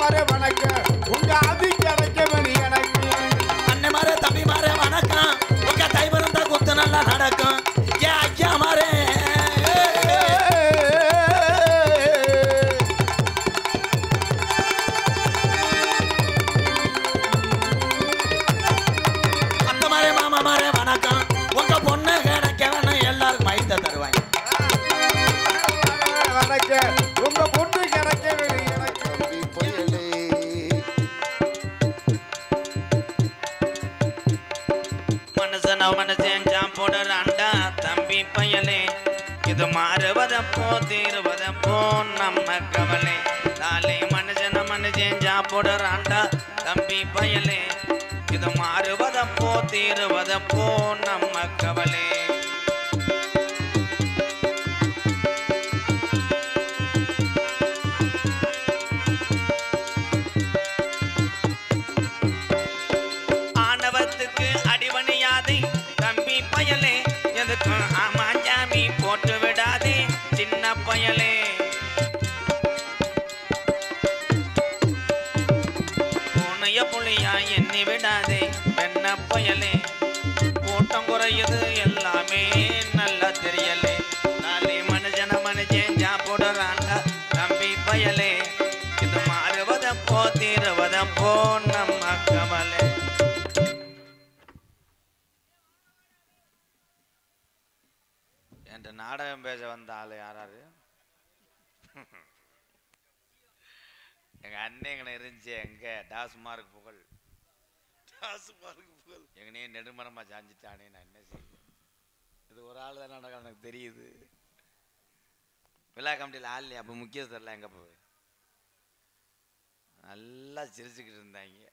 மாறே வணக்கம் உங்க ஆதி கிடைக்கவனி எனக்கு அண்ணன் மாறே தம்பி மாறே வணக்கம் உங்க தைவரம் தான் குத்து நல்லா நடக்கும் ஏன் ஐயா மாறே அந்த மாறே மாமா மாறே வணக்கம் உங்க பொண்ணு கிடைக்கவன எல்லாருக்கும் மைத்த தருவாங்க வணக்கம் உங்க பொண்ணு கிடைக்கவனி எனக்கு மனசன் போடுறாண்டா தம்பி பயலே இது மாறுவதப்போ தீருவதப்போ நம்ம கவலை தாலே மனுஷன் போடுறாண்டா தம்பி பயலே இது மாறுவதப்போ தீருவதப்போ நம்ம கவலை ஆணவத்துக்கு அடிவணியாதே தம்பி பயலே எதுக்கும் ஆமாஞ்சாமி போட்டு விடாதே சின்ன பயலே பூனைய புளியா எண்ணி விடாதே பெண்ண பயலே கூட்டம் குறையுது எல்லாமே நல்லா தெரியலே நாளை மனுஷன் சாப்பிடுறாண்டா தம்பி பயலே இது மாறுவதப்போ தீருவதப்போ நம்ம கவலை என்ற நாடகம் பேச வந்த ஆளு யாராரு எங்க அண்ணன் இருந்துச்சு எங்க டாஸ்மார்க் புகழ் எங்கனே நெடுமரமா சாஞ்சிட்டானே நான் என்ன செய்ய இது ஒரு ஆள் தான் நடக்க எனக்கு தெரியுது விழா கமிட்டியில் ஆள் இல்லையா அப்போ முக்கியஸ்தர்லாம் எங்க போய் நல்லா சிரிச்சுக்கிட்டு இருந்தாங்க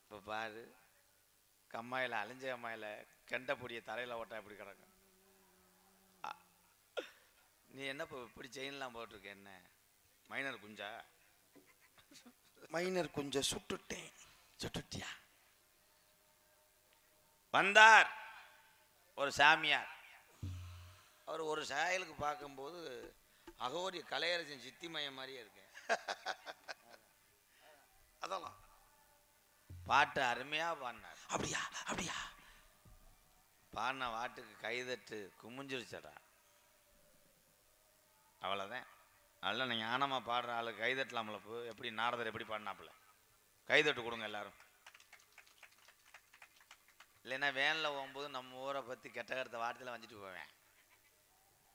இப்போ பாரு கம்மாயில் அழிஞ்ச கம்மாயில் கெண்டப்பொடிய தரையில் ஓட்டா இப்படி கிடக்கும் நீ என்ன இப்படி செயின்லாம் போட்டிருக்க என்ன மைனர் குஞ்சா மைனர் கொஞ்சம் சுட்டுட்டியா வந்தார் ஒரு சாமியார் அவர் ஒரு சாயலுக்கு பார்க்கும்போது அகோரிய கலையரசன் சித்தி மையம் மாதிரியே இருக்கேன் அதெல்லாம் பாட்டு அருமையா பாடினார் அப்படியா பாடின பாட்டுக்கு கைதட்டு குமிஞ்சிருச்சடா அவ்வளோதான் நல்ல ஞானமாக பாடுற ஆளு கைதட்டலாம்ல எப்படி நாரதர் எப்படி பாடினாப்புல கைதட்டு கொடுங்க எல்லாரும் இல்லைன்னா வேனில் போகும்போது நம்ம ஊரை பற்றி கெட்ட கருத்த வார்த்தையில் வச்சுட்டு போவேன்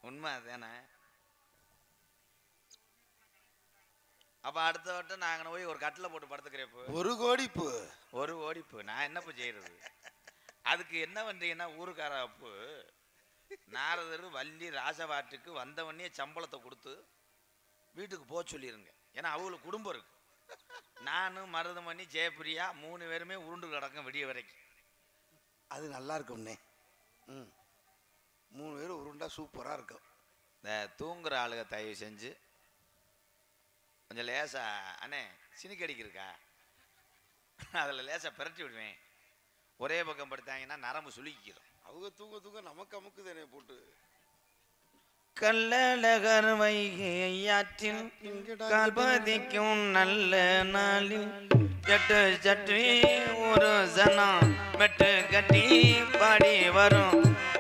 உண்மை அதுதானே அப்போ அடுத்த வட்டம் நாங்கள் போய் ஒரு கட்டில் போட்டு படுத்துக்கிறேன் ஒரு கோடிப்பு நான் என்னப்போ செய்யறது அதுக்கு என்ன பண்ணுறீங்கன்னா ஊருக்கார அப்பு நாரதர் வள்ளி ராசவாட்டுக்கு வந்தவொடனே சம்பளத்தை கொடுத்து வீட்டுக்கு போக சொல்லிடுங்க ஏன்னா அவங்களுக்கு குடும்பம் இருக்கு நானும் மருதமணி ஜெயப்பிரியா 3 பேருமே உருண்டு கிடக்கும் விடிய வரைக்கும் அது நல்லா இருக்கும்ண்ணே 3 பேர் உருண்டா சூப்பராக இருக்கும் இந்த தூங்குற ஆளுக தயவு செஞ்சு கொஞ்சம் லேசா அண்ணே சினிக்கு அடிக்கிறக்கா அதில் லேசா பிரட்டி விடுவேன் ஒரே பக்கம் படுத்தாங்கன்னா நரம்பு சுளுக்கிக்கிறோம் அவங்க தூங்க நமக்கு அமுக்குதானே போட்டு கல்லழகர் வைகையாற்றில் கால்பதிக்கும் நல்ல நாளில் எட்டு சற்றி ஒரு சனம் மெட்டு கட்டி பாடி வரும்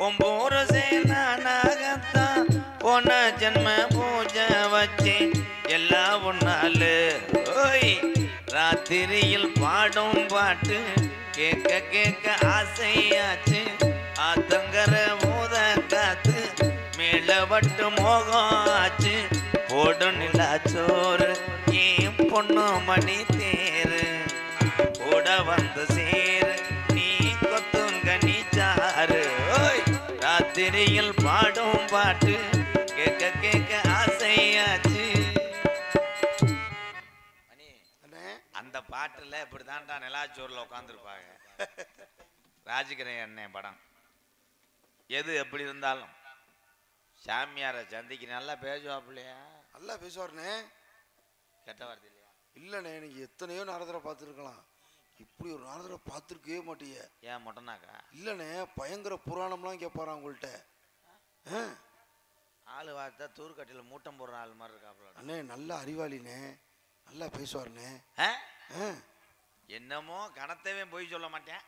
ஒம்பூரு சேனாகத்தான் போன ஜென்ம பூஜை வச்சு எல்லா ஒன்னாலு ஓய் ராத்திரியில் பாடும் பாட்டு கேட்க கேட்க ஆசையாச்சு ஆத்தங்கர மூத காத்து மேலவட்டு மோகம் ஆச்சு போடு நிலா சோறு ஏன் பொண்ணு மணி தேரு கூட வந்து சேரு நீ கொத்துங்க நீ சாரு ஓய் ராத்திரியில் பாடும் பாட்டு கேட்க கேட்க ஆசையாச்சு அந்த பாட்டுல இப்படிதான்டா நிலாச்சோறுல உட்காந்துருப்பாங்க ராஜகிரண் அண்ணன் படம் எது எப்படி இருந்தாலும் சாமியாரை சந்திக்கு நல்லா பேசுவாப்பில்லையா நல்லா பேசுவார்ண்ணே கெட்ட வார்த்தை இல்லையா இல்லைண்ணே நீங்கள் எத்தனையோ நாரதரை பார்த்துருக்கலாம் இப்படி ஒரு நாரதரை பார்த்துருக்கவே மாட்டீங்க ஏன் மொட்டனாக்கா இல்லைண்ணே பயங்கர புராணம்லாம் கேட்பாரா உங்கள்கிட்ட ஆளு வார்த்தை தூர்கட்டியில் மூட்டம் போடுற ஆள் மாதிரி இருக்காப்புல அண்ணே நல்ல அறிவாளிண்ணே நல்லா பேசுவாருண்ணே. என்னமோ கணத்தவே போய் சொல்ல மாட்டேன்.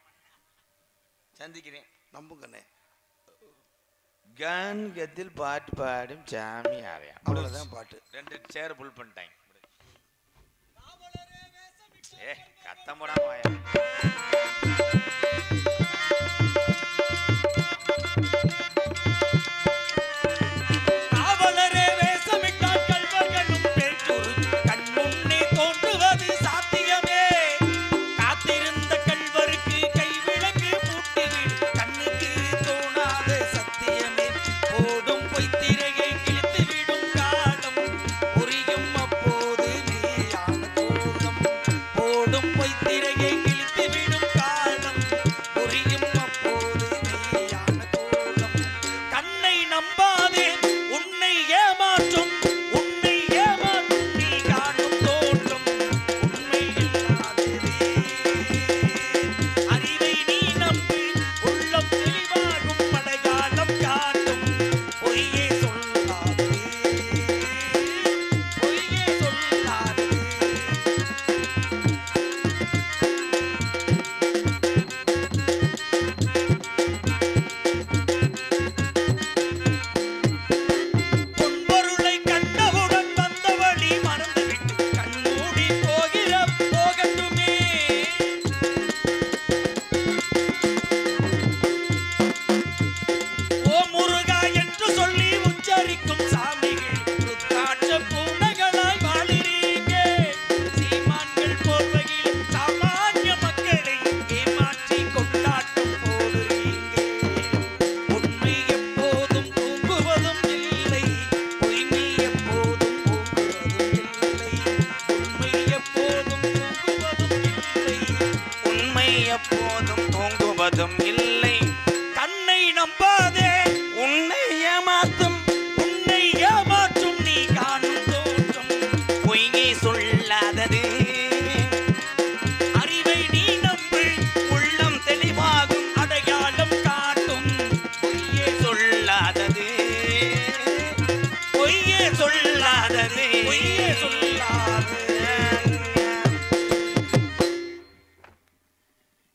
சந்திக்கிறேன் நம்புங்கண்ணே. கண்கத்தில் பாட்டு பாடும் சாமி ஆரையா, அவ்வளவுதான் பாட்டு. 2 சேர் புல் பண்ணிட்டாங்க. கத்தம் போடாம வாயா.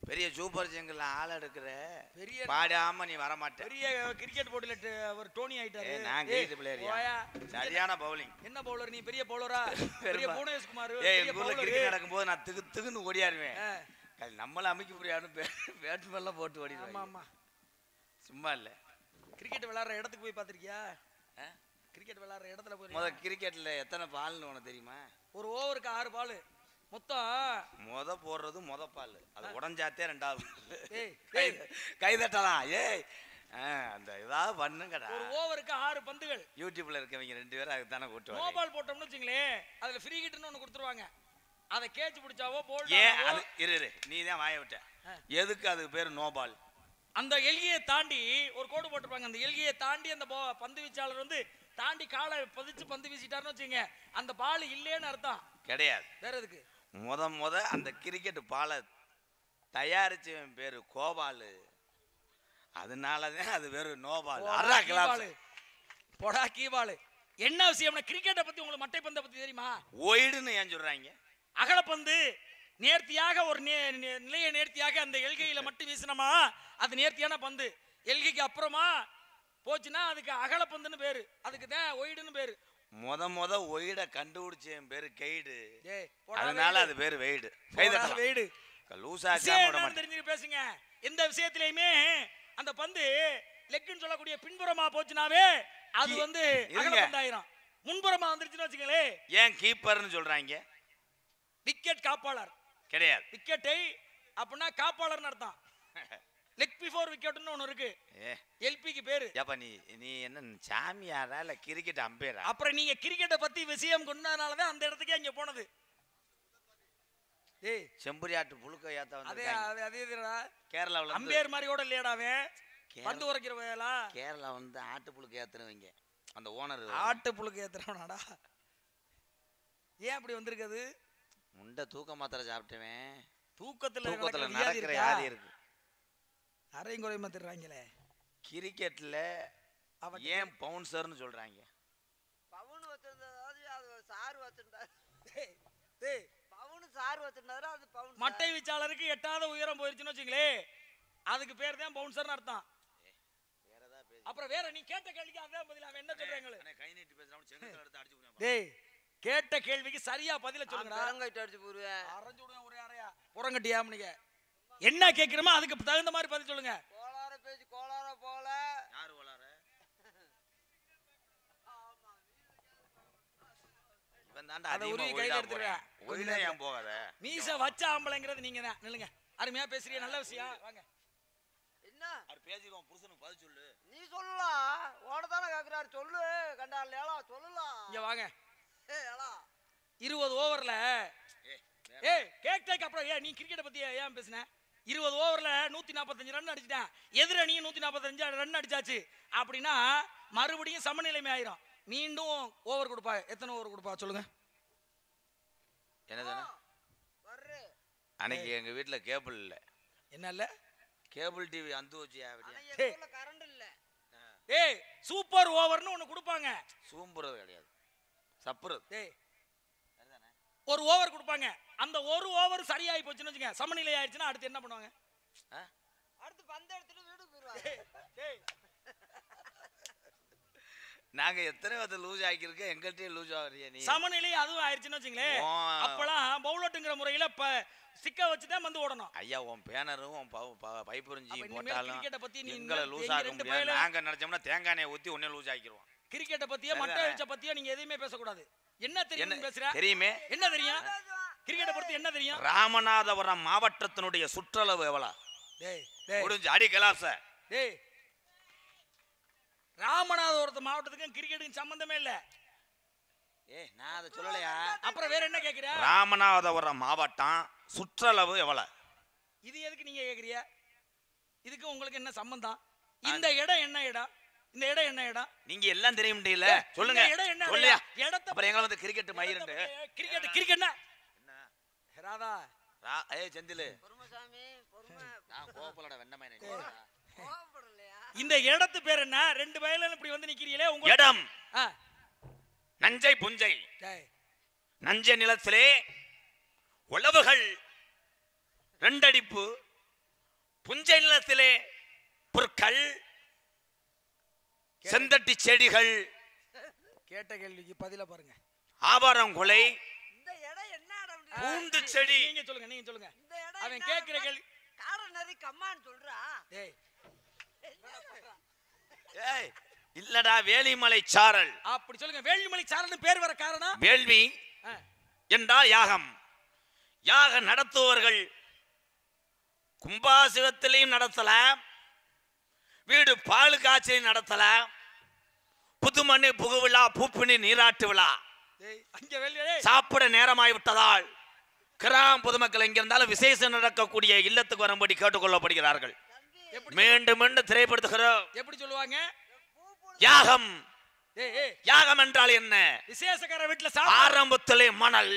பெரிய சூப்பர் சிங்கர்ல ஆள் எடுக்கிற பெரிய பாடாம நீ வர மாட்டே. பெரிய கிரிக்கெட் போட்டில அவர் டோனி ஆயிட்டாரு. நான் கிரேட் பிளேயர். சரியான பவுலிங். என்ன பவுலர் நீ? பெரிய பவுலரா? பெரிய புவனேஷ் குமார். பெரிய பவுலர். கிரிக்கெட் நடக்கும்போது நான் திகுன்னு ஓடியாருவேன். நம்மள அமைக்க முடியாது. பேட்ஸ்மேன்ல போட்டு ஓடிடுவேன். ஆமா ஆமா. சும்மா இல்ல. கிரிக்கெட் விளையாடுற இடத்துக்கு போய் பாத்திருக்கியா? கிரிக்கெட் விளையாடுற இடத்துல போய் முத கிரிக்கெட்ல எத்தனை பால்னு உனக்கு தெரியுமா? ஒரு ஓவருக்கு 6 பால். மொத்தம் போடுறது மொத பால். அது உடஞ்சாத்தே 2வது. கை தட்டலாம். அந்த ஏதாவது பண்ணுங்கடா. ஒரு ஓவருக்கு 6 பந்துகள். யூடியூப்ல இருக்கவங்க 2 பேரும் அதுக்கு தானே கூட்டுவாங்க. நோ பால் போட்டோம்னு வச்சுங்களேன், அதுல ஃப்ரீ ஹிட்னு ஒன்னு கொடுத்துருவாங்க. அதை கேட்ச் பிடிச்சாவோ போல்ட். அது இரு நீ தான் வாய விட்ட. எதுக்கு அது பேர் நோ பால்? அந்த எல்கையை தாண்டி ஒரு கோடு போட்டுருப்பாங்க. அந்த எல்கையை தாண்டி அந்த பந்து வீச்சாளர் வந்து தாண்டி காலை பதிச்சு பந்து வீசிட்டாருன்னு வச்சுங்க, அந்த பால் இல்லேன்னு அர்த்தம் கிடையாது. வேற எதுக்கு? முத அந்த கிரிக்கெட் பாலை தயாரிச்சவன் பேரு கோபாலு. அதனாலதான் அது வேறு நோபால். போடா கீபாலு. என்ன விஷயம்? கிரிக்கெட்டை பத்தி உங்களுக்கு மட்டை பந்தை பத்தி தெரியுமா? ஒயிடுன்னு ஏன் சொல்றாங்க? அகலப்பந்து நேர்த்தியாக ஒரு நிலைய நேர்த்தியாக அந்த எல்கையில மட்டும் வீசினமா அது நேர்த்தியான பந்து. எல்கைக்கு அப்புறமா போச்சுன்னா அதுக்கு அகலப்பந்துன்னு பேரு. அதுக்கு தான் ஒயிடுன்னு பேரு. முத ஒயிட கண்டுபிடிச்ச பேரு கைடு. அதனால அது பேரு வெயிடு. வெயிடு லூசா தெரிஞ்சு பேசுங்க. எந்த விஷயத்திலயுமே அந்த பந்து லெக்குன்னு சொல்லக்கூடிய பின்புறமா போச்சுனாவே அது வந்து அகலப்பந்தாயிரும். முன்புறமா வந்துருச்சுன்னு வச்சுங்களே. ஏன் கீப்பர்னு சொல்றாங்க? விக்கெட் காப்பாளர் கிடையாது. விக்கெட்டை அப்படின்னா காப்பாளர்னு அர்த்தம். லெக் பிஃபோர் விக்கெட்னு ஒன்னு இருக்கு. எல்பிக்கு பேரு. அப்ப நீ என்ன சாமியாரா இல்ல கிரிக்கெட் அம்பையரா? அப்புறம் நீங்க கிரிக்கெட்டை பத்தி விஷயம் கொண்டனாலதான் அந்த இடத்துக்கே அங்க போனது. ஏய் செம்பரியாட்டு புழுக்க ஏத்த வந்து அதே கேரளாவுல அம்பையர் மாதிரி கூட இல்லையடாவே. பந்து உரைக்கிற வேலா. கேரளா வந்து ஆட்டு புழுக்க ஏத்துறவங்க. அந்த ஓனர் ஆட்டு புழுக்க ஏத்துறவனாடா. ஏன் அப்படி வந்திருக்குது? முண்டை தூக்க மாத்திரை சாப்பிட்டவன். தூக்கத்துல நடக்கிற வியாதி இருக்கு. அரையும் குறையுமா திடுறாங்களே. கிரிக்கெட்ல ஏன் பவுன்சர்னு சொல்றாங்க? பவுன் வச்சிருந்தா சார் வச்சிருந்தா பவுன் சார் வச்சிருந்தாரு, அது பவுன். மட்டை வீச்சாளருக்கு எட்டாத உயரம் போயிருச்சுன்னு வச்சுங்களே, அதுக்கு பேர் தான் பவுன்சர்னு அர்த்தம். அப்புறம் வேற நீ கேட்ட கேள்விக்கு அதான் பதில். அவன் என்ன சொல்றாங்க? கை நீட்டி பேசுறான், செங்கல் எடுத்து அடிச்சு போடுவான். டேய், கேட்ட கேள்விக்கு சரியா பதில சொல்லுங்கடா. புறங்கட்டி அடிச்சு போடுவேன். அரைஞ்சு விடுவேன் ஒரே அறையா. புறங்கட்டியா நீங்க என்ன கேக்குறமோ அதுக்கு தகுந்த மாதிரி பதில் சொல்லுங்க. கோளார பேசி கோளார போல. யாரு கோளார? இவன் தான்டா அதிகமா கையில எடுத்துறேன். ஒயிலே ஏன் போகாத? மீச வச்ச ஆம்பளைங்கிறது நீங்க தான். நில்லுங்க. அருமையா பேசுறீங்க, நல்ல விஷயம். வாங்க. என்ன? அவர் பேசிடுவான், புருஷனுக்கு பதில் சொல்லு. நீ சொல்லலாம். ஓடதானே கேக்குறாரு, சொல்லு. கண்டாலேலா சொல்லலாம். இங்க வாங்க. ஏய் ஏலா 20 ஓவர்ல கேக் அப்புறம் நீ கிரிக்கெட் பத்தி ஏன் பேசுன? 20 ஓவர்ல 145 ரன் அடிச்சிட்டான். எதிரணி 145 ரன் அடிச்சாச்சு அப்படின்னா மறுபடியும் சமநிலைமை ஆயிரும். மீண்டும் ஓவர் கொடுப்பா. எத்தனை ஓவர் கொடுப்பா சொல்லுங்க? என்னது? அன்னைக்கு எங்க வீட்டுல கேபிள் இல்ல. என்ன இல்ல? கேபிள் டிவி அந்து வச்சியா? கரண்ட் இல்ல. சூப்பர் ஓவர்னு ஒன்னு கொடுப்பாங்க. சூம்புறது கிடையாது, சப்புறது. ஒரு ஓவர் கொடுப்பாங்க. அந்த ஒரு ஓவர் சரியாயி போச்சுன்னு வச்சுங்க, சமநிலை ஆயிடுச்சுன்னா அடுத்து என்ன பண்ணுவாங்க? அடுத்து பந்து எடுத்துட்டு வீட்டுக்கு போயிடுவாங்க. நாங்க எத்தனை வந்து லூஸ் ஆக்கிருக்க, எங்கள்கிட்டயே லூஸ் ஆகிறியா நீ? சமநிலை அதுவும் ஆயிடுச்சுன்னு வச்சுங்களேன், அப்பெல்லாம் பவுலட்டுங்கிற முறையில சிக்க வச்சுதான் வந்து ஓடணும். ஐயா, உன் பேனரும் உன் பைப்புரிஞ்சி போட்டாலும் கிரிக்கெட்டை பத்தி எங்களை லூஸ் ஆக முடியாது. நாங்க நினைச்சோம்னா தேங்காய் எண்ணெய் ஊத்தி உடனே லூஸ் ஆக்கிடுவோம். கிரிக்கெட்டை பத்தியோ மட்டை வீச்ச பத்தியோ நீங்க எதுவுமே பேசக்கூடாது. என்ன தெரியும் பேசுற? தெரியுமே. என்ன தெரியும்? கிரிக்கெட்டை பத்தி என்ன தெரியும்? ராமநாதபுரம் மாவட்டத்தினுடைய சுற்றளவு எவ்வளவு? முடிஞ்சு அடி கலாச. டேய், ராமநாதபுரம் மாவட்டத்துக்கும் கிரிக்கெட்டுக்கும் சம்பந்தமே இல்ல. நான் அதை சொல்லலையா? அப்புறம் வேற என்ன கேக்குற? ராமநாதபுரம் மாவட்டம் சுற்றளவு எவ்வளவு? இது எதுக்கு நீங்க கேக்குறீங்க? இதுக்கு உங்களுக்கு என்ன சம்பந்தம்? இந்த இடம் என்ன இடம்? இந்த இடம் என்ன இடம்? நீங்க எல்லாம் தெரியும் முடியல, சொல்லுங்க. இடம் என்ன? சொல்லியா? அப்புறம் எங்களை வந்து கிரிக்கெட் மயிரண்டு. கிரிக்கெட் என்ன? ராதா செந்திலு பொறுமசாமி பொறுமை. நான் கோவப்பலட வெண்ணமேனே. கோவப்படலையா? இந்த இடத்து பேர் என்ன? ரெண்டு வயல்ல இப்படி வந்து நிக்கிறீங்களே உங்க இடம். நஞ்சை புஞ்சை. நஞ்சை நிலத்திலே உழவுகள் ரெண்டடிப்பு, புஞ்சை நிலத்திலே புற்கள், செந்தட்டி செடிகள். கேட்ட கேள்விக்கு பதில பாருங்க. ஆபாரம் கொலை, இந்த இடம் என்ன இடம்? பூண்டு செடி. நீங்க சொல்லுங்க, நீங்க சொல்லுங்க. இந்த இடம் அவன் கேக்குற கேள்வி காரனரி கம்மான்னு சொல்றா. டேய், ஏய் இல்லடா, வேலிமலை சாரல். அப்படி சொல்லுங்க. வேலிமலை சாரல்னு பேர் வர காரணம்? வேள்வி என்றால் யாகம். யாக நடத்துவர்கள் கும்பாசிவத்திலையும் நடத்தலாம், வீடு பால் காய்ச்சலையும் நடத்தலாம், புதுமணி புகுவிழா, பூப்பினி நீராட்டு விழா. சாப்பிட நேரமாய் விட்டதால் கிராம பொதுமக்கள் எங்கிருந்தாலும் விசேஷம் நடக்கக்கூடிய இல்லத்துக்கு வரும்படி கேட்டுக்கொள்ளப்படுகிறார்கள். மீண்டும் மீண்டும் திரைப்படுத்துகிறோம். எப்படி சொல்லுவாங்க? யாகம். யாகம் என்றால் என்ன? விசேஷக்கார வீட்டுல ஆரம்பத்திலே மணல்,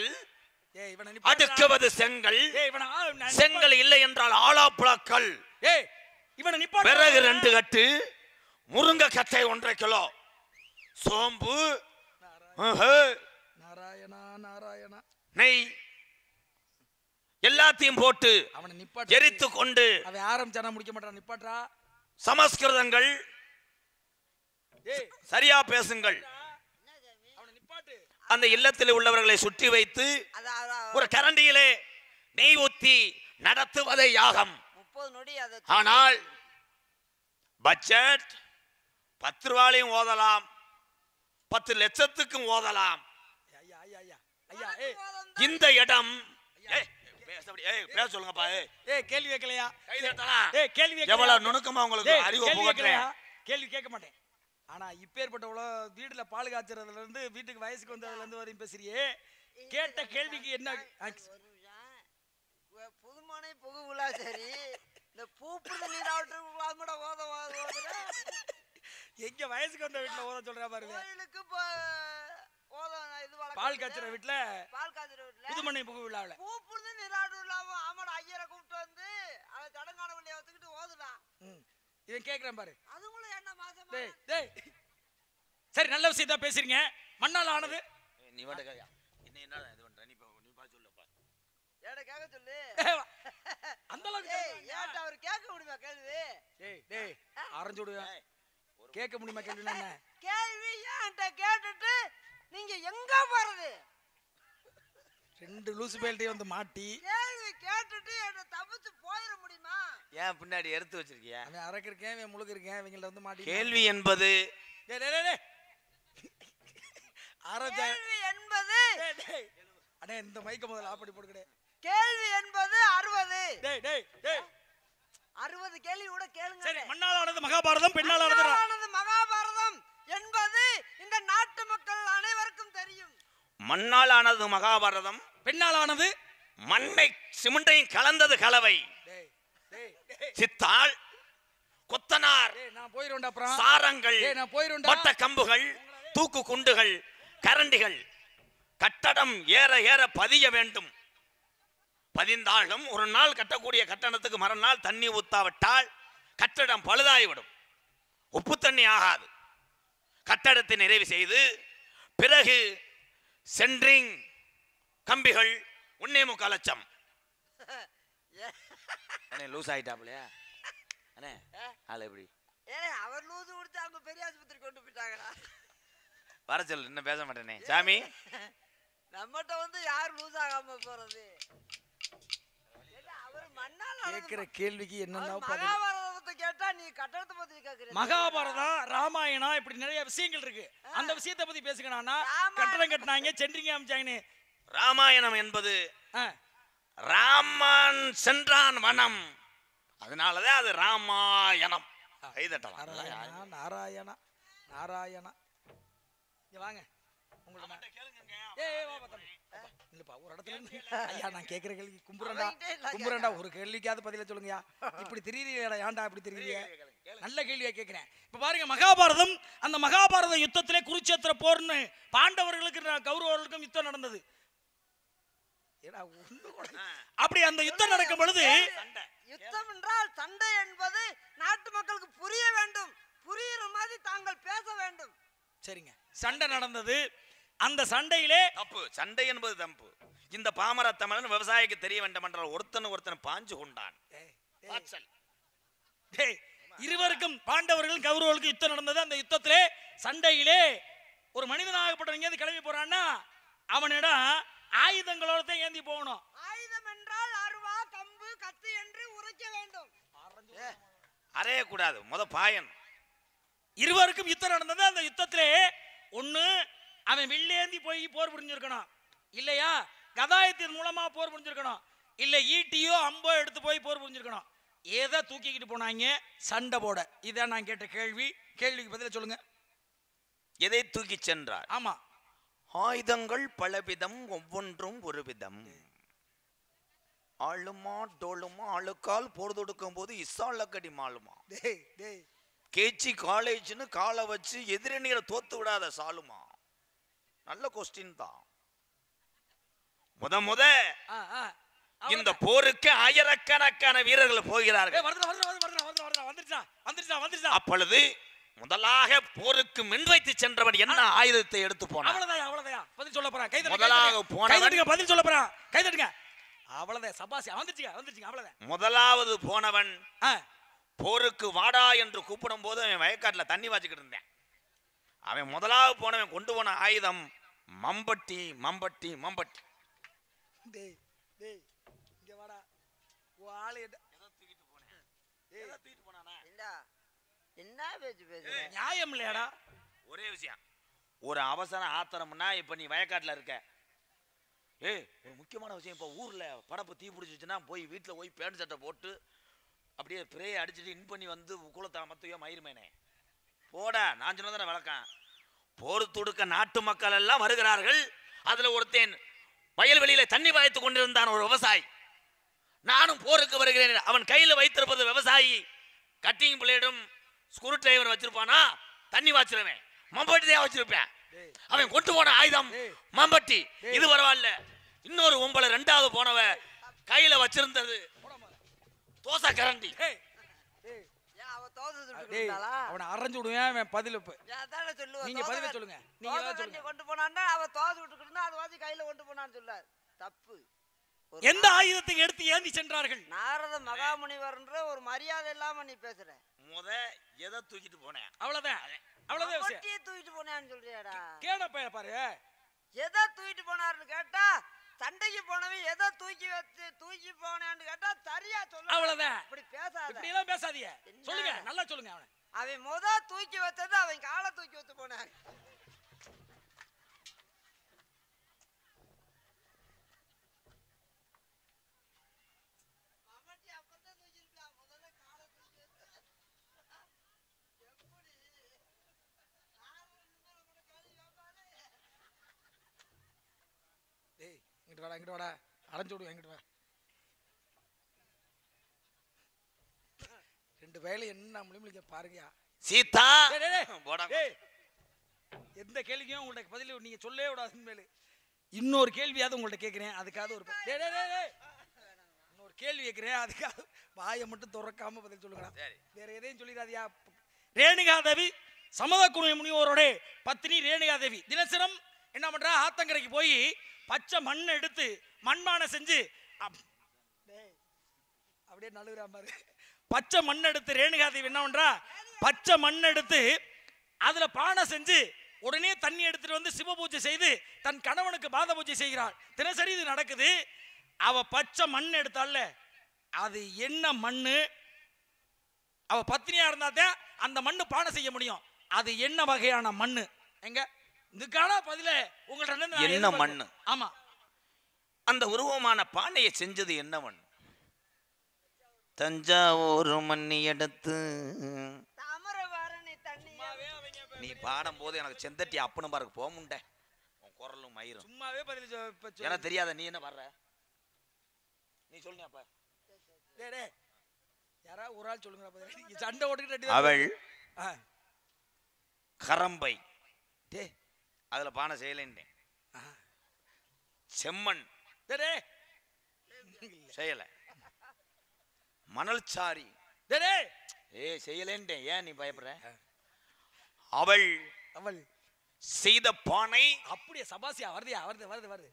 அடுக்குவது செங்கல், செங்கல் இல்லை என்றால் ஆலாப்புழாக்கல், பிறகு 2 கட்டு, முருங்கை கட்டை 1.5 கிலோ, சோம்பு, நாராயணா நாராயணா, நெய் எல்லாத்தையும் போட்டு எரித்து கொண்டு அவன் ஆரம்பிச்சானா முடிக்க மாட்டான். நிப்பாட்றா. சமஸ்கிருதங்கள் சரியா பேசுங்கள். அந்த இல்லத்தில் உள்ளவர்களை சுற்றி வைத்து ஒரு கரண்டியிலே நெய் ஊத்தி நடத்துவதை யாகம். ஆனால் பட்ஜெட் 10 ரூபாயும் ஓதலாம், 10 லட்சத்துக்கும் ஓதலாம். இந்த இடம் சொல்லுங்கப்பா. கேள்வி கேட்கலையா? கேள்வி எவ்வளவு நுணுக்கமா உங்களுக்கு அறிவு புகட்டுறேன். கேள்வி கேட்க மாட்டேன். ஆனா இப்பேற்பட்ட வீட்டுல பால் காய்ச்சறதுல இருந்து வீட்டுக்கு வயசுக்கு வந்ததுல இருந்து வரையும் பேசுறியே, கேட்ட கேள்விக்கு என்ன? புதுமனை புகு விழா சரி, இந்த பூப்புது நீராட்டு கூட ஓத எங்க வயசுக்கு வந்த வீட்டுல ஓத சொல்றா பாருங்க. கோயிலுக்கு பால் காய்ச்சற வீட்டுல, பால் காய்ச்சற வீட்டுல புதுமனை புகு விழாவுல பூப்புது நீராட்டு விழாவ ஆமாடா ஐயரை கூப்பிட்டு வந்து அவ தடங்கான வழியை வச்சுக்கிட்டு ஓதுடா. இவன் கேக்குறான் பாரு. அதுக்குள்ள என்ன மாசமா? டேய் சரி, நல்ல விஷயம் தான் பேசுறீங்க. மண்ணால ஆனது நீ வாடகை என்ன இது பண்ற? நீ பா சொல்லு. என்ன கேட்க சொல்லு. அந்த அளவுக்கு ஏன்டா அவர் கேட்க முடியுமா கேள்வி? டேய் ஆரஞ்சு விடுங்க. கேட்க முடியுமா கேள்வி என்ன? கேள்வி ஏன்டா கேட்டுட்டு நீங்க எங்க போறது? ரெண்டு லூசு பேல்ட்டே வந்து மாட்டி கேள்வி கேட்டுட்டு என்ன தப்பிச்சு போயிட முடியுமா? ஏன் பின்னாடி எடுத்து வச்சிருக்கியா? அவன் அரக்கு இருக்கேன், அவன் முழுக்க இருக்கேன், இவங்கள வந்து மாட்டி. கேள்வி என்பது ஆரஞ்சு கேள்வி என்பது அண்ணே இந்த மைக்க முதல்ல ஆப்படி போடுக்கடே. கேள்வி என்பது 60. டேய் டேய் டேய் 60 கேள்வி கூட கேளுங்க. சரி, மண்ணாலானது மகாபாரதம், பெண்ணாலானது மகாபாரதம் என்பது இந்த நாட்டு மக்கள் அனைவருக்கும் தெரியும். மண்ணால் ஆனது மகாபாரதம், பெண்ணாலானது மண்ணை சிமெண்டையும் கலந்தது கலவை. சித்தாள், கொத்தனார், நான் போயிரோண்டா அப்புறம் சாரங்கள், நான் போயிரோண்டா பட்ட கம்புகள், தூக்கு குண்டுகள், கரண்டிகள். கட்டடம் ஏற ஏற பதிய வேண்டும். பதிந்தாலும் ஒரு நாள் கட்டக்கூடிய கட்டணத்துக்கு மறுநாள் தண்ணி ஊத்தாவிட்டால் கட்டடம் பழுதாகிவிடும். உப்பு தண்ணி ஆகாது. கட்டடத்தை நிறைவு செய்து பிறகு சென்ட்ரிங் கம்பிகள் 1.25 லட்சம். லூஸ் ஆயிட்டாப்லையா அண்ணே? ஆள் எப்படி? அவர் லூசு குடிச்சு அவங்க பெரிய ஆஸ்பத்திரி கொண்டு போயிட்டாங்களா? வர சொல்லு, இன்னும் பேச மாட்டேனே சாமி. நம்மகிட்ட வந்து யார் லூஸ் ஆகாம போறது? கேக்குற கேள்விக்கு என்னன்னா மகாபாரதத்தை கேட்டா நீ கட்டடத்தை பத்தி கேக்குற. மகாபாரதம், ராமாயணம் இப்படி நிறைய விஷயங்கள் இருக்கு. அந்த விஷயத்தை பத்தி பேசுங்கண்ணா. கட்டடம் கட்டினாங்க, சென்ட்ரிங் அமைச்சாங்கன்னு. ராமாயணம் என்பது ராமன் சென்றான் வனம், அதனாலதான் அது ராமாயணம். நாராயணா நாராயணா. வாங்க ஒரு இடத்துல ஐயா நான் கேட்கிற கேள்வி கும்புறண்டா ஒரு கேள்விக்காவது பதில சொல்லுங்கயா. இப்படி தெரியலையா? ஏன்டா இப்படி தெரியலையா? நல்ல கேள்வியா கேட்கிறேன். இப்ப பாருங்க, மகாபாரதம், அந்த மகாபாரத யுத்தத்திலே குருச்சேத்திர போர்னு பாண்டவர்களுக்கு கௌரவர்களுக்கும் யுத்தம் நடந்தது. அப்படி அந்த யுத்தம் நடக்கும் பொழுது, யுத்தம் என்றால் சண்டை என்பது நாட்டு மக்களுக்கு புரிய வேண்டும். புரியுற மாதிரி தாங்கள் பேச வேண்டும். சரிங்க, சண்டை நடந்தது. அந்த சண்டையிலே தப்பு, சண்டை என்பது தப்பு. இந்த பாமர தமிழன் விவசாயிக்கு தெரிய வேண்டும் என்றால் ஒருத்தன் பாஞ்சு கொண்டான். இருவருக்கும் பாண்டவர்கள் கௌரவர்களுக்கு யுத்தம் நடந்தது. அந்த யுத்தத்திலே சண்டையிலே ஒரு மனிதனாகப்பட்டவங்க கிளம்பி போறான்னா அவனிடம் ஆயுதங்களோட தான் ஏந்தி போகணும். ஆயுதம் என்றால் அருவா, கம்பு, கத்தி என்று உரைக்க வேண்டும். அறைய கூடாது, முத பாயன். இருவருக்கும் யுத்தம் நடந்தது. அந்த யுத்தத்திலே ஒண்ணு அவன் வில்லேந்தி போய் போர் புரிஞ்சிருக்கணும், இல்லையா கதாயத்தின் மூலமா போர் புரிஞ்சிருக்கணும், இல்ல ஈட்டியோ அம்போ எடுத்து போய் போர் புரிஞ்சிருக்கணும். ஏதோ தூக்கிக்கிட்டு போனாங்க சண்டை போட. இதான் நான் கேட்ட கேள்வி. கேள்விக்கு பதில சொல்லுங்க. எதை தூக்கி சென்றார்? ஆமா, ஆயுதங்கள் பலவிதம், ஒவ்வொன்றும் ஒரு விதம். ஆளுமா டோலுமா, ஆளுக்கால் போர் தொடுக்கும் போது இசாலக்கடி மாலுமா. கேச்சி காலேஜ்னு காலை வச்சு எதிரணிகளை தோத்து விடாத சாலுமா. நல்ல கொஸ்டின் தான். முத இந்த போருக்கு ஆயிரக்கணக்கான வீரர்கள் போகிறார்கள். அப்பொழுது முதலாக போருக்கு மின் வைத்து சென்றவன் என்ன ஆயுதத்தை எடுத்து போனான்? பதில் சொல்ல போறான். பதில் சொல்ல போறான். கைதட்டுங்க. அவ்வளவுதான், சபாசி வந்துருச்சுங்க. அவ்வளவுதான். முதலாவது போனவன் போருக்கு வாடா என்று கூப்பிடும் போது அவன் வயக்காட்டுல தண்ணி வாச்சிக்கிட்டு இருந்தேன். அவன் முதலாவது போனவன் கொண்டு போன ஆயுதம் மம்பட்டி. என்ன பேச்சு பேசுற? நியாயம் இல்லையாடா? ஒரே விஷயம், ஒரு அவசர ஆத்திரம்னா இப்ப நீ வயக்காட்டுல இருக்க, ஒரு முக்கியமான விஷயம், இப்ப ஊர்ல படப்பு தீ பிடிச்சிச்சுன்னா போய் வீட்டுல போய் பேண்ட் சட்டை போட்டு அப்படியே பிரே அடிச்சுட்டு இன் பண்ணி வந்து குளத்தை மத்தையோ மயிருமேனே போடா. நான் சொன்னதான வழக்கம். போர் தொடுக்க நாட்டு மக்கள் எல்லாம் வருகிறார்கள். அதுல ஒருத்தன் வயல்வெளியில தண்ணி பாய்த்து கொண்டிருந்தான், ஒரு விவசாயி. நானும் போருக்கு வருகிறேன். அவன் கையில வைத்திருப்பது விவசாயி கட்டிங் பிளேடும் ஸ்க்ரூ டிரைவர் வச்சிருப்பானா, தண்ணி வாச்சிருவேன், மம்பட்டி தான் வச்சிருப்பேன். அவன் கொண்டு போன ஆயுதம் மம்பட்டி. இது பரவாயில்ல. இன்னொரு ஒம்பளை ரெண்டாவது போனவ கையில வச்சிருந்தது தோசை கரண்டி. அவனை அரைஞ்சு விடுவேன். பதில் நீங்க பதில சொல்லுங்க. நீங்க கொண்டு போனான்னா அவ தோசை விட்டுக்கிட்டு அது வாசி கையில கொண்டு போனான்னு சொல்ல தப்பு. எந்த ஆயுதத்தை எடுத்து ஏந்தி சென்றார்கள்? நாரத மகாமுனிவர்ன்ற ஒரு மரியாதை இல்லாம நீ பேசுற. எதை தூக்கிட்டு போனேன்? அவ்வளவுதான் விஷயம். தூக்கிட்டு போனேன்னு சொல்றியாடா? கேட பாரு. எதை தூக்கிட்டு போனாருன்னு கேட்டா சண்டைக்கு போனவன் எதை தூக்கி போனேன்னு கேட்டா சரியா சொல்லு. அவ்வளவுதான். இப்படி பேசாத. இப்படி எல்லாம் பேசாதீங்க. சொல்லுங்க, நல்லா சொல்லுங்க. அவன் தூக்கி வச்சது அவன் காலை தூக்கி வச்சு போனான். இங்கிட்டு வாடா அரைஞ்சு விடுவேன். இங்கிட்டு வா. ரெண்டு வேலை என்ன முடியும் பாருங்க. சீதா எந்த கேள்வியும் உங்கள்ட்ட பதில் நீங்க சொல்லவே விடாது. மேலே இன்னொரு கேள்வியாவது உங்கள்ட்ட கேட்கிறேன். அதுக்காக ஒரு இன்னொரு கேள்வி கேட்கிறேன். அதுக்காக வாயை மட்டும் துறக்காம பதில் சொல்லுங்க. வேற எதையும் சொல்லிடாதியா. ரேணுகாதேவி சமதகுண முனிவோரோட பத்னி ரேணுகாதேவி தினசரம் என்ன பண்றா? ஆத்தங்கரைக்கு போய் பச்சை மண்ணை எடுத்து மண்பானை செஞ்சு அப்படியே நழுவுறா பாரு. பச்சை மண் எடுத்து ரேணுகாதேவி என்ன பண்றா? பச்சை மண் எடுத்து அதுல பானை செஞ்சு உடனே தண்ணி எடுத்துட்டு வந்து சிவ பூஜை செய்து தன் கணவனுக்கு பாத பூஜை செய்கிறாள். தினசரி இது நடக்குது. அவ பச்சை மண் எடுத்தால அது என்ன மண்ணு? அவ பத்னியா இருந்தாதான் அந்த மண்ணு பானை செய்ய முடியும். அது என்ன வகையான மண்ணு? எங்க இதுக்கான பதில உங்கள்ட்ட என்ன மண்ணு? ஆமா, அந்த உருவமான பானையை செஞ்சது என்ன மண்? தஞ்சாவூர் மண்ணி எடுத்து. நீ பாடும் போது எனக்கு செந்தட்டி அப்பனும் பாருக்கு போக முண்ட. உன் குரலும் மயிரும் சும்மாவே பதில் எனக்கு தெரியாத. நீ என்ன வர்ற? நீ சொல்லுப்ப. யாரா ஒரு ஆள் சொல்லுங்க. சண்டை ஓட்டுக்கிட்டு அவள் கரம்பை அதுல பானை செய்யலேன். செம்மண் செய்யல. மணல் சாரி செய்யலேன்ட்டேன். ஏன் நீ பயப்படுற? அவள் செய்த பானை அப்படியே சபாசியா வருதியா? வருது.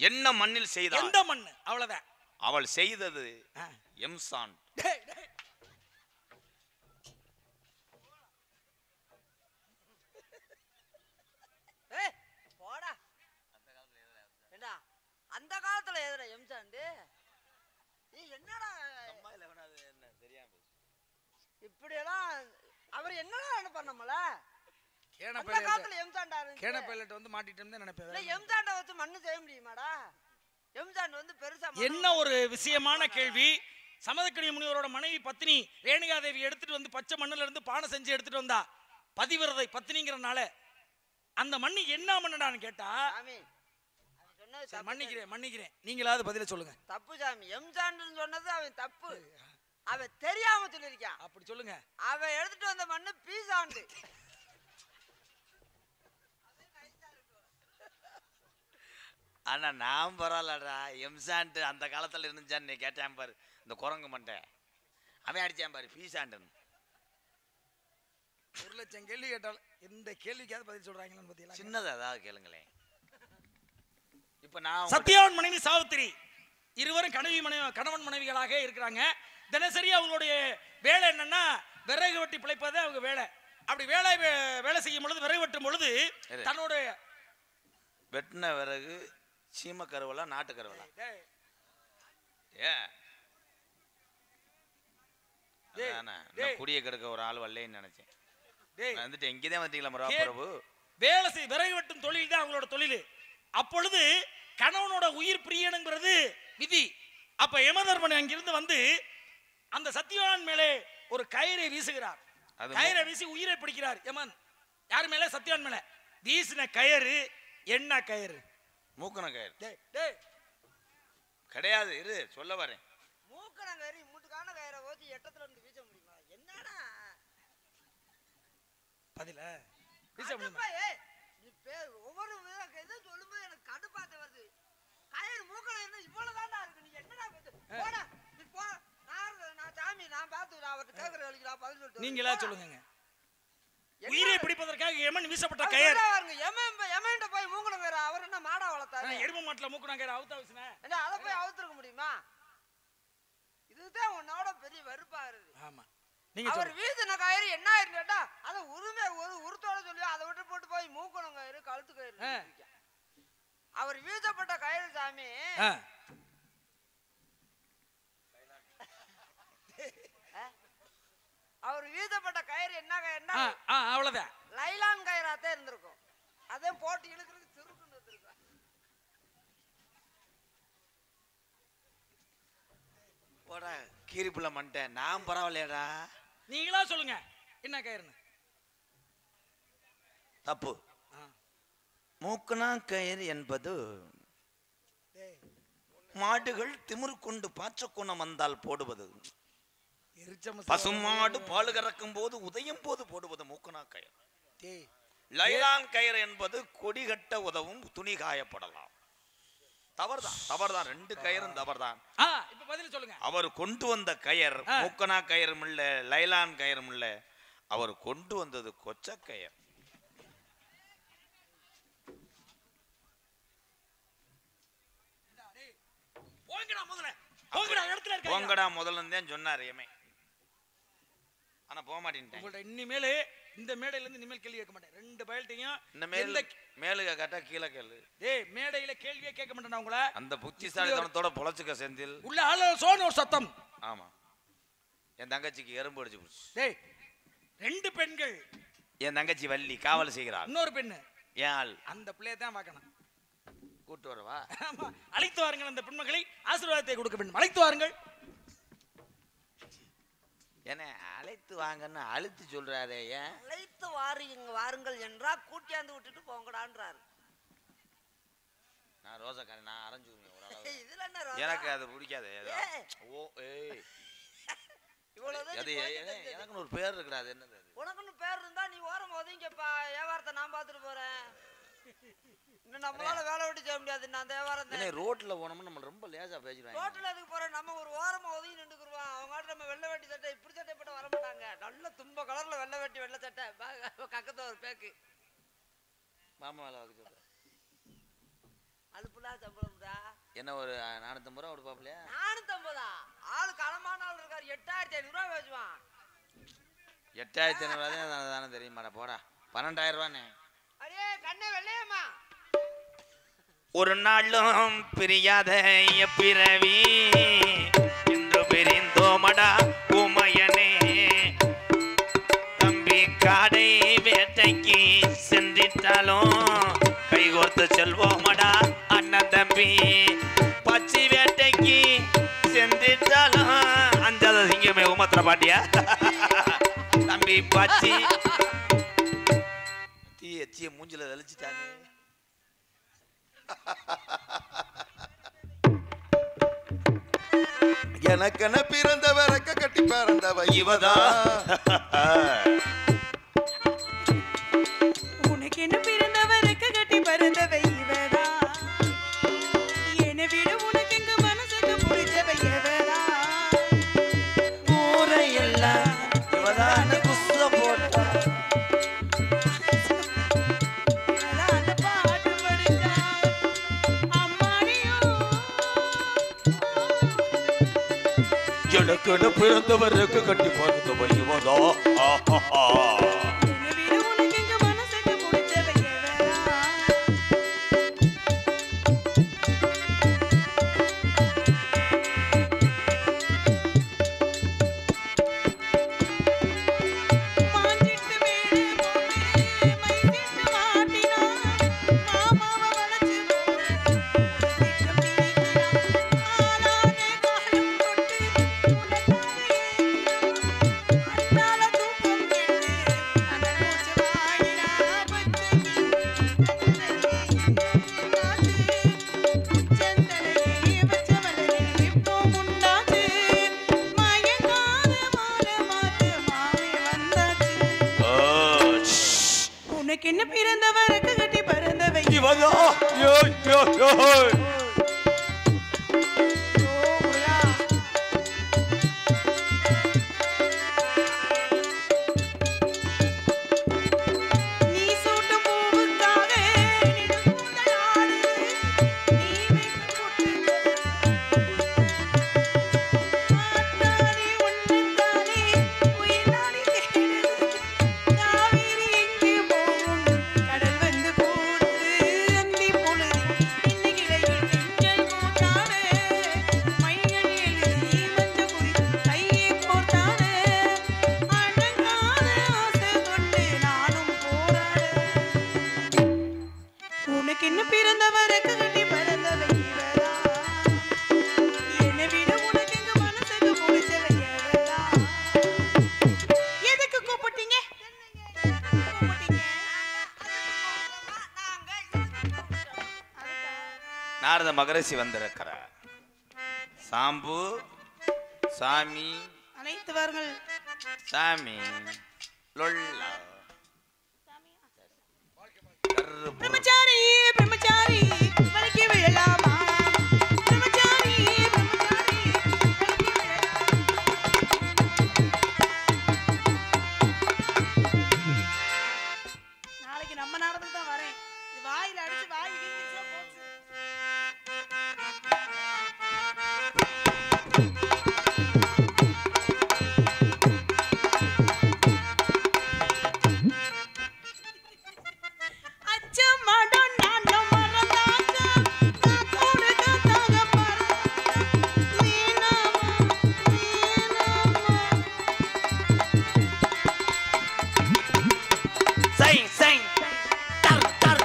என்ன மண்ணில் செய்தாள்? எந்த மண்ணு? அவ்வளவுதான். அவள் செய்தது எம்சான். அந்த காலத்துல எதுல எம்சாண்டு? நீ என்னடா இப்படி எல்லாம் அவர் என்னடா பண்ணமல? அந்த காலத்துல எம்சாண்டா கேன பைலட் வந்து மாட்டிட்டேன்னு நினைப்பேன். எம்சாண்டை வச்சு மண்ணு செய்ய முடியுமாடா? எம்சாண்ட் வந்து பெருசா என்ன ஒரு விஷயமான கேள்வி. சமதக்கணி முனிவரோட மனைவி பத்னி ரேணுகாதேவி எடுத்துட்டு வந்து பச்சை மண்ணுல இருந்து பானை செஞ்சு எடுத்துட்டு வந்தா. பதிவிரதை பத்னிங்கிறனால அந்த மண்ணு என்ன மண்ணுடான்னு கேட்டா மன்னிக்கிறேன். நீங்களாவது பதில சொல்லுங்க. தப்பு சாமி. எம்சாண்ட் சொன்னது அவன் தப்பு. அவன் தெரியாம சொல்லிருக்கான். அப்படி சொல்லுங்க. அவன் எடுத்துட்டு வந்த மண்ணு பீசாண்டு. ஆனா நான் பரவாயில்லடா. எம்சாண்ட் அந்த காலத்துல இருந்துச்சான்னு கேட்டான் பாரு. இந்த குரங்கு மண்டை அவன் அடிச்சான் பாரு பீசாண்டுன்னு. 1,00,000 கேள்வி கேட்டாலும் எந்த கேள்விக்காவது பதில் சொல்றாங்கன்னு பாத்தீங்களா? சின்னதா ஏதாவது கேளுங்களேன். இப்ப நான் சத்யாவன் மனைவி சாவித்திரி இருவரும் கணவன் மனைவிகளாக இருக்கிறாங்க. தினசரி அவங்களுடைய வேலை என்னன்னா விறகு வெட்டி பிழைப்பதே அவங்க வேலை. அப்படி வேலை செய்யும் பொழுது விறகு வெட்டும் பொழுது தன்னோட வெட்டின விறகு சீம கருவலா நாட்டு கருவலா? குடிய கெடுக்க ஒரு ஆள் வரலன்னு நினைச்சேன். வந்துட்டு எங்கேதான் வந்துட்டீங்களா பிரபு? விறகு வெட்டும் தொழில் தான் அவங்களோட தொழில். அப்பொழுது கணவனோட உயிர் பிரியனுங்கிறது விதி. அப்ப யமதர்மன் அங்கிருந்து வந்து அந்த சத்தியவான் மேலே ஒரு கயிறை வீசுகிறார். கயிறை வீசி உயிரை பிடிக்கிறார் யமன். யார் மேல? சத்தியவான் மேல. வீசின கயிறு என்ன கயிறு? மூக்கண கயிறு கிடையாது. இரு சொல்ல வரேன். மூக்கண கயிறு மூட்டுக்கான கயிறை ஓதி எட்டத்துல இருந்து வீச முடியுமா? என்னடா பதில வீச முடியுமா? ஒவ்வொரு இதை சொல்லும்போது எனக்கு கடுப்பாத்த வருது. கயிறு மூக்கண இருந்தா இவ்வளவுதான்டா இருக்கு. நீ என்னடா போடா நீ போ. நான் சாமி நான் பார்த்து அவர்கிட்ட கேட்கற வழிக்கு பதில் சொல்லிட்டு நீங்களா சொல்லுங்க. உயிரை பிடிப்பதற்காக பெண்ணுக்காக எமன் வீசப்பட்ட கயிறு. எமன்ட்ட போய் மூக்கணும் கயிறு அவர் என்ன மாடா வளர்த்தாரு? எரும மாட்டுல மூக்கணும் கயிறு அவுத்தா வீசுன. என்ன அதை போய் அவுத்துருக்க முடியுமா? இதுதான் உன்னோட பெரிய வெறுப்பா இருக்கு. ஆமா. நீங்க அவர் வீசின கயிறு என்ன ஆயிரும் கேட்டா அதை உருத்தோட சொல்லி அதை விட்டு போட்டு போய் மூக்கணும் கயிறு கழுத்து கயிறு. அவர் வீசப்பட்ட கயிறு சாமி அவர் வீசப்பட்ட கயிறு என்ன அவ்வளவுதான் லைலான் கயிறாத்தே இருந்திருக்கும். அதே போட்டு இழுக்கிறது திருக்குன்னு இருந்திருக்கும். போடா கீரிப்புள்ள மண்டேன் நான் பரவாயில்லையடா. நீங்களா சொல்லுங்க என்ன கயிறுன்னு. தப்பு. மூக்கனா கயிறு என்பது மாடுகள் திமிரு கொண்டு பாய்ச்ச குணம் வந்தால் போடுவது. பசுமாடு பால் கறக்கும் போது உதயம் போது போடுவது மூக்கனா கயிறு. லைலான் கயிறு என்பது கொடி கட்ட உதவும், துணி காயப்படலாம். தவறுதான் ரெண்டு கயிறும் தவறுதான். இப்ப பதில் சொல்லுங்க. அவர் கொண்டு வந்த கயர் மூக்கனா கயிறும் இல்ல, லைலான் கயிறும் இல்ல, அவர் கொண்டு வந்தது கொச்ச கயர். போங்கடா முதல்ல சொன்னார் எமே. ஆனா போக மாட்டேன். இனிமேல் இந்த மேடையில இருந்து இனிமேல் கேள்வி கேட்க மாட்டேன். ரெண்டு பயல்ட்டையும் இந்த மேலுக கேட்டா கீழே கேளு. மேடையில கேள்வியே கேட்க மாட்டேன் உங்களை. அந்த புத்திசாலித்தனத்தோட பொழைச்சுக்க செந்தில். உள்ள ஆள சோன ஒரு சத்தம். ஆமா. என் தங்கச்சிக்கு எறும்பு அடிச்சு போச்சு. டேய் ரெண்டு பெண்கள். என் தங்கச்சி வள்ளி காவல் செய்கிறாள். இன்னொரு பெண்ணு. ஏன் ஆள்? அந்த பிள்ளைய தான் பார்க்கணும். கூட்டு வரவா? ஆமா. அழைத்து வாருங்கள் அந்த பெண்மகளை, ஆசீர்வாதத்தை கொடுக்க வேண்டும். அழைத்து வாருங்கள். என்ன அழைத்து வாங்கன்னு அழுத்து சொல்றாரு. ஏன் அழைத்து வாருங்கள் என்றா கூட்டியாந்து விட்டுட்டு போங்கடான்றாரு. நான் ரோசக்காரி நான் அரைஞ்சுங்க ஒரு அளவு. இதுல என்ன ரோசா? எனக்கு அது பிடிக்காது. ஓ ஏய் இவ்வளவு அது எனக்கு ஒரு பேர் இருக்குடா. அது என்னது? உனக்குன்னு பேர் இருந்தா நீ ஓரம் ஒதுங்கப்பா. வியாபாரத்தை நான் பார்த்துட்டு போறேன். இன்னும் நம்மளால வேலை விட்டு செய்ய முடியாது. நான் அந்த வியாபாரம் ரோட்ல போனோம்னா நம்ம ரொம்ப லேசா பேசிடுவாங்க. ரோட்ல எதுக்கு போறோம்? நம்ம ஒரு ஓரமா ஒதுங்கி நின்றுக்குருவோம். அவங்க நம்ம வெள்ளை வேட்டி சட்டை இப்படி சட்டை போட்டு வர மாட்டாங்க. நல்ல தும்ப கலர்ல வெள்ளை வேட்டி வெள்ளை சட்டை கக்கத்த ஒரு பேக்கு மாமா வேலை வாக்கு சொல்ற அலுப்புலா சம்பளம்டா. என்ன ஒரு 450 ரூபா கொடுப்பாப்லையா? 450 ஆளு களமான ஆள் இருக்காரு. 8500 ரூபா பேசுவான். 8500 ரூபா தானே தெரியுமாடா. போடா 12000 ரூபானே. அடே கண்ணே வெள்ளையம்மா. ஒரு நாளும் பிரியாத பிறவி இன்று பிரிந்தோமடா உமையனே. தம்பி காடை வேட்டைக்கு சென்றிட்டாலும் கைகோர்த்து செல்வோமடா அண்ணன் தம்பி. பச்சி வேட்டைக்கு சென்றிட்டாலும் அஞ்சாத சிங்கமே உமத்திர பாட்டியா தம்பி பச்சி தீய மூஞ்சில தெளிச்சுட்டானே. எனக்கென பிறந்தவ ரெக்க கட்டி பிறந்தவ இவதா. உனக்கு என்ன பிறந்தவ ரெக்க கட்டி பிறந்தவ இவதா. என்னை விட உனக்கு எங்க மனசுக்கு பிடிச்சவ இவதா. ஊரையெல்லாம் இவதான் குஸ்ல போட்டா. எனக்கென பிறந்தவர் ரெக்க கட்டி பிறந்தவ இவதா. என்ன பிறந்தவர் கட்டி பிறந்தவை இவதா. நீ என்ன பிறந்தவருக்கு கட்டி பிறந்தவை இவதான். என்னை விட உனக்கு எங்க மனசுக்கு பிடிச்சவை எவதான். எதுக்கு கூப்பிட்டீங்க? கூப்பிட்டீங்க? நாரத மகரிஷி வந்திருக்கிறார். சாம்பு சாமி அனைத்து வார்கள். சாமி லொல்லா பிரம்மச்சாரி பிரம்மச்சாரி வலிக்கு விழலாமா? பிரம்மச்சாரி பிரம்மச்சாரி வலிக்கு விழலாமா? நாளைக்கு நம்ம நாடகத்துக்கு தான் வரேன். இது வாயில அடிச்சு வாய் வீங்கிச்சா போச்சு. அச்சமடம் நானும் மறந்தாங்க. நான் கொடுக்கதாக பறந்தாங்க. வீணாமா, வீணாமா. சை சை தர் தர்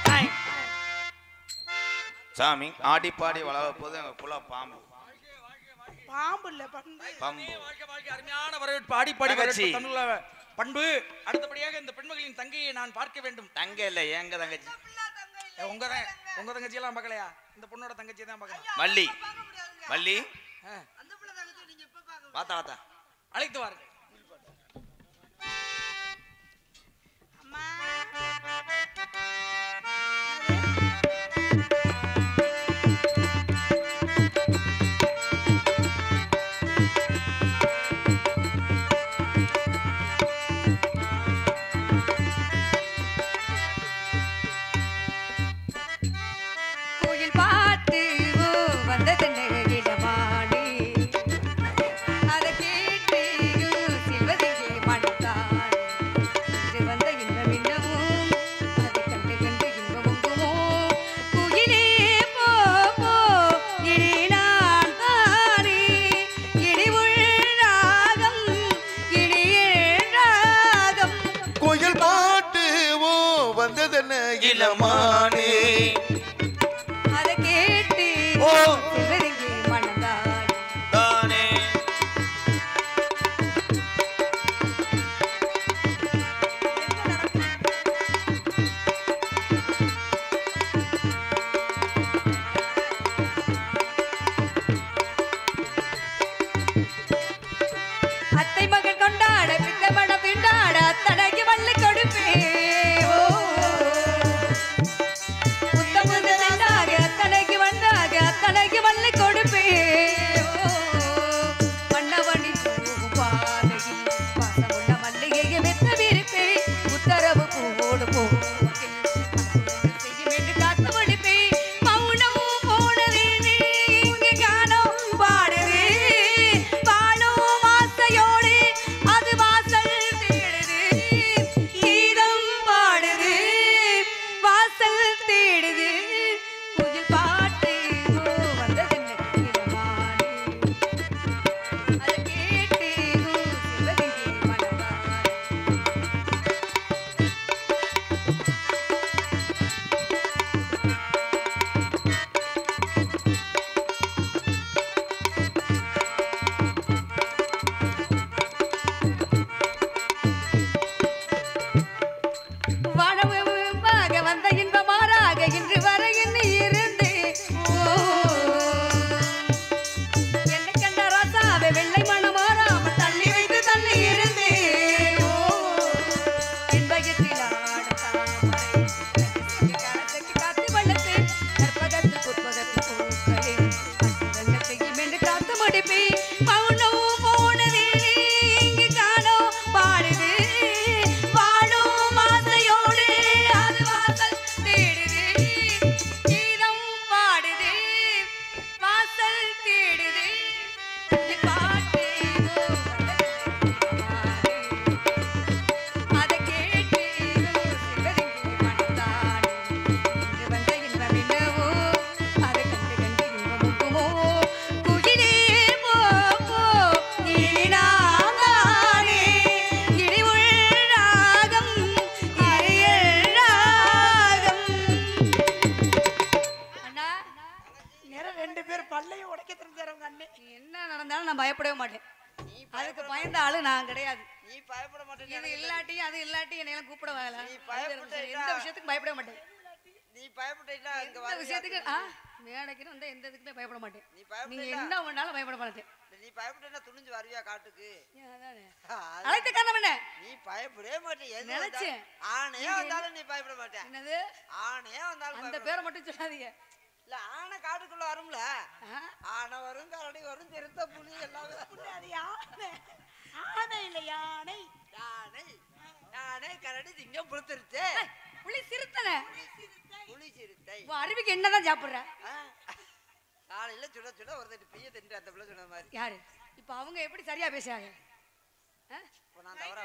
சை. சாமி ஆடி பாடி வளர போது எங்க குல பாம்பு பாம்பு இல்ல பண்பு. பம்பு அருமையான வரவேற்பு ஆடிப்பாடி தங்கச்சி. வரவேற்பு தமிழ்ல பண்பு. அடுத்தபடியாக இந்த பெண்மகளின் தங்கையை நான் பார்க்க வேண்டும். தங்க இல்ல எங்க தங்கச்சி உங்க தங்கச்சி எல்லாம் பார்க்கலையா? இந்த பொண்ணோட தங்கச்சி தான் பார்க்கலாம். மல்லி மல்லி அந்த பிள்ளை தங்கச்சி நீங்க எப்ப பாக்க வாத்தா வாத்தா அழைத்து வாருங்கள். அம்மா. கோயில் பாட்டு வந்ததென்ன இடமாடி அதை கேட்டு செல்வதெங்கே மனத்தாடி இது வந்த இன்பம் இன்னமும் அதை கண்டு கண்டு இன்பமுங்குமோ குயிலே போ போ இனி நான் தானே இனி உள்ராகம் இனி ராகம் கோயில் பாட்டு ஓ வந்ததென்ன இளமானே அதை கேட்டு ஓ. செல்வதெங்கே மனத்தாடி தானே அத்தை மகன் கொண்டாட பித்த மனம் திண்டாட அத்தனைக்கு வள்ளி கொடுப்பே ஓ. புத்த நான் கிடையாது. நீ பயப்பட மாட்டேன்னு இது எனக்கு இல்லாட்டியும் அது இல்லாட்டியும் என்னையெல்லாம் கூப்பிட வரல. நீ பயப்பட்ட எந்த விஷயத்துக்கும் பயப்பட மாட்டேன். நீ பயப்பட்டா அங்க எந்த விஷயத்துக்கு மேடைக்கு வந்து எந்த இதுக்குமே பயப்பட மாட்டேன். நீ நீங்க பயப்பட்ட என்ன பண்ணாலும் பயப்பட மாட்டேன். நீ பயப்பட்டா துணிஞ்சு வருவியா காட்டுக்கு? அழைத்த காரணம் என்ன? நீ பயப்படவே மாட்டே. நினைச்சேன். ஆனே வந்தாலும் நீ பயப்பட மாட்டே. என்னது? ஆனே வந்தாலும் அந்த பேரை மட்டும் சொல்லாதீங்க. இல்ல ஆனை காட்டுக்குள்ள வரும்ல, ஆனை வரும், கரடி வரும், சிறுத்தை, புலி எல்லாமே. அது யானை. ஆனை இல்ல யானை. யானை யானை கரடி சிங்கம் புளுத்துருச்சு. புலி சிறுத்தனை. புலி சிறுத்தை. உன் அறிவுக்கு என்னதான் சாப்பிடுற? காலையில சுட சுட ஒருத்தட்டு பெய்ய தின்று அந்த பிள்ளை சொன்ன மாதிரி. யாரு இப்ப அவங்க எப்படி சரியா பேசுறாங்க? நான் தவறா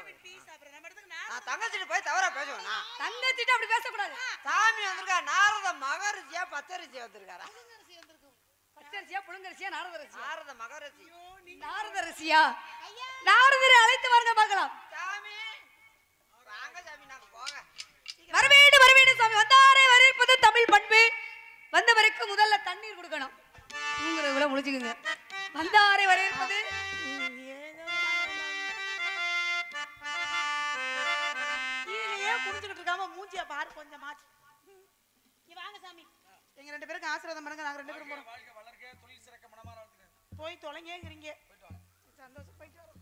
நான் தங்கச்சிட்டு போய் தவறா பேசுவேனா? தங்கச்சிட்டு அப்படி பேசக்கூடாது. சாமி வந்திருக்கா, நாரத மகரிஷியா பச்சரிசி வந்திருக்காரா? பச்சரிசியா புழுங்கரிசியா நாரதரிசியா? நாரத மகரிஷி. நாரதரிசியா? நாரதரை அழைத்து வாங்க பார்க்கலாம். சாமி வாங்க சாமி, நாங்க போங்க. வரவேண்டு சாமி. வந்தாரே வரவேற்பது தமிழ் பண்பு. வந்தவருக்கு முதல்ல தண்ணீர் கொடுக்கணும். தூங்குறதுல முடிச்சுக்குங்க. வந்தாரே வரவேற்பது. கீழே குடிச்சுக்கிட்டு இருக்காம மூஞ்சிய பாரு கொஞ்சம் மாச்சு. நீ வாங்க சாமி, எங்க 2 பேருக்கு ஆசீர்வாதம் பண்ணுங்க. நாங்க 2 பேரும் போறோம். போய் தொலைங்கங்கிறீங்க. சந்தோஷம், போயிட்டு வரோம்.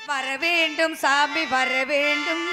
வர வேண்டும் சாமி வர வேண்டும்.